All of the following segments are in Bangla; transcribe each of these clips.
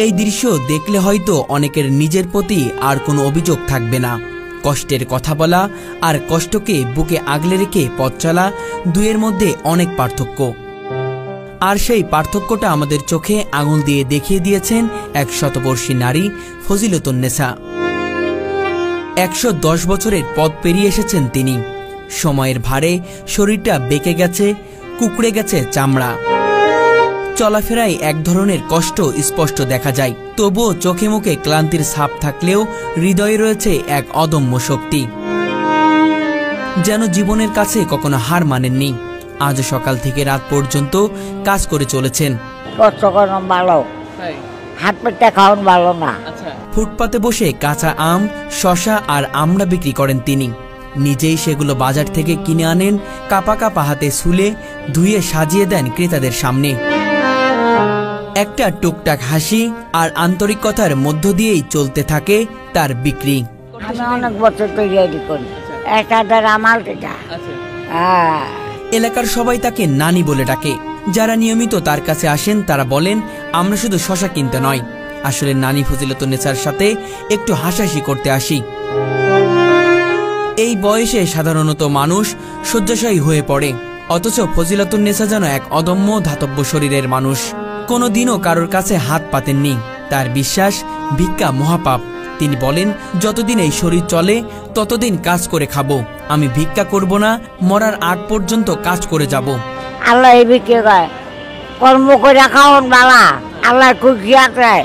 এই দৃশ্য দেখলে হয়তো অনেকের নিজের প্রতি আর কোনো অভিযোগ থাকবে না। কষ্টের কথা বলা আর কষ্টকে বুকে আগলে রেখে পথ চলা, দুয়ের মধ্যে অনেক পার্থক্য। আর সেই পার্থক্যটা আমাদের চোখে আঙুল দিয়ে দেখিয়ে দিয়েছেন এক শতবর্ষী নারী ফজিলতুন্নেসা। ১১০ বছরের পথ পেরিয়ে এসেছেন তিনি। সময়ের ভারে শরীরটা বেঁকে গেছে, কুঁকড়ে গেছে চামড়া। চলাফেরায় এক ধরনের কষ্ট স্পষ্ট দেখা যায়, তবুও চোখে মুখে ক্লান্তির ছাপ থাকলেও হৃদয়ে রয়েছে এক অদম্য শক্তি। যেন জীবনের কাছে কখনো হার মানেননি। আজ সকাল থেকে রাত পর্যন্ত কাজ করে চলেছেন। ফুটপাতে বসে কাঁচা আম, শশা আর আমড়া বিক্রি করেন তিনি। নিজেই সেগুলো বাজার থেকে কিনে আনেন, কাপা কাপা হাতে ছুলে ধুয়ে সাজিয়ে দেন ক্রেতাদের সামনে। একটা টুকটাক হাসি আর আন্তরিকতার মধ্য দিয়েই চলতে থাকে তার বিক্রি। আমি অনেক বছর তৈরি করি। এলাকার সবাই তাকে নানি বলে ডাকে। যারা নিয়মিত তার কাছে আসেন তারা বলেন, আমরা শুধু শশা কিনতে নয়, আসলে নানি ফজিলতুন্নেসার সাথে একটু হাসাহাসি করতে আসি। এই বয়সে সাধারণত মানুষ শয্যাশায়ী হয়ে পড়ে, অথচ ফজিলতুন্নেসা যেন এক অদম্য ধাতব্য শরীরের মানুষ। কোনোদিনও কারোর কাছে হাত পাতেননি। তার বিশ্বাস, ভিক্ষা মহাপাপ। তিনি বলেন, যতদিন এই শরীর চলে ততদিন কাজ করে খাবো। আমি ভিক্ষা করব না, মরার আগ পর্যন্ত কাজ করে যাব। আল্লাহ এই ভিক্ষা কর্ম করে খাওয়ান বালা, আল্লাহ খুশি আছে।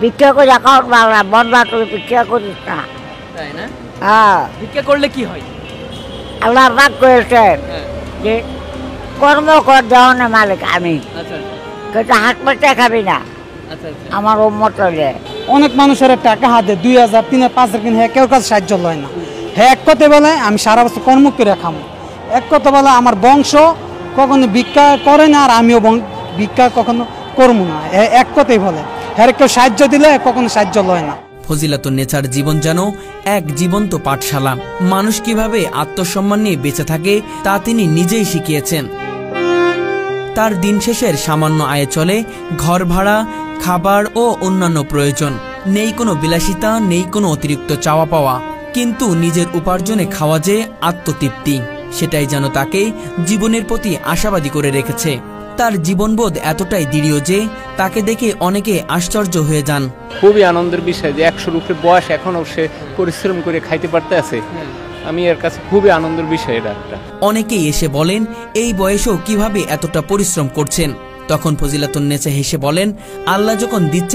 ভিক্ষা করে খাওয়ান বালা, বন্ধা তুই ভিক্ষা করিস না। তাই না? হ্যাঁ। ভিক্ষা করলে কি হয়? আল্লাহ পাক করেছেন যে কর্ম কর দেওয়ার মালিক আমি। কিন্তু হাত পাতে খাবি না। আমার উম্মত হলে অনেক মানুষের টাকা হাতে ২,০০০, ৩,০০০, ৫,০০০ কিনে কেউ কাছে সাহায্য লয় না। হ্যাঁ, এক কথা বলে আমি সারা বছর কর্ম করে খামো। এক কথা বলে আমার বংশ কখনো ভিক্ষা করে না, আর আমিও ভিক্ষা কখনো করবো না। এক কথাই বলে, হ্যাঁ কেউ সাহায্য দিলে কখনো সাহায্য লয় না। ফজিলতুন্নেসার জীবন যেন এক জীবন্ত পাঠশালা। মানুষ কিভাবে আত্মসম্মান নিয়ে বেঁচে থাকে তা তিনি নিজেই শিখিয়েছেন। তার দিন শেষের সামান্য আয়ে চলে ঘর ভাড়া, খাবার ও অন্যান্য প্রয়োজন। নেই কোনো বিলাসিতা, নেই কোনো অতিরিক্ত চাওয়া পাওয়া, কিন্তু নিজের উপার্জনে খাওয়া যে আত্মতৃপ্তি, সেটাই যেন তাকে জীবনের প্রতি আশাবাদী করে রেখেছে। তার জীবনবোধ এতটাই দৃঢ় যে তাকে দেখে অনেকে আশ্চর্য হয়ে যান। খুবই আনন্দের বিষয় যে ১০০ উপরে বয়স, এখনো সে পরিশ্রম করে খাইতে পারতে আছে। আমি এর কাছে খুবই আনন্দের বিষয় এটা একটা। অনেকেই এসে বলেন, এই বয়সেও কিভাবে এতটা পরিশ্রম করছেন। তখন ফজিলতুন্নেসা হেসে বলেন, আল্লাহ যখন দিচ্ছে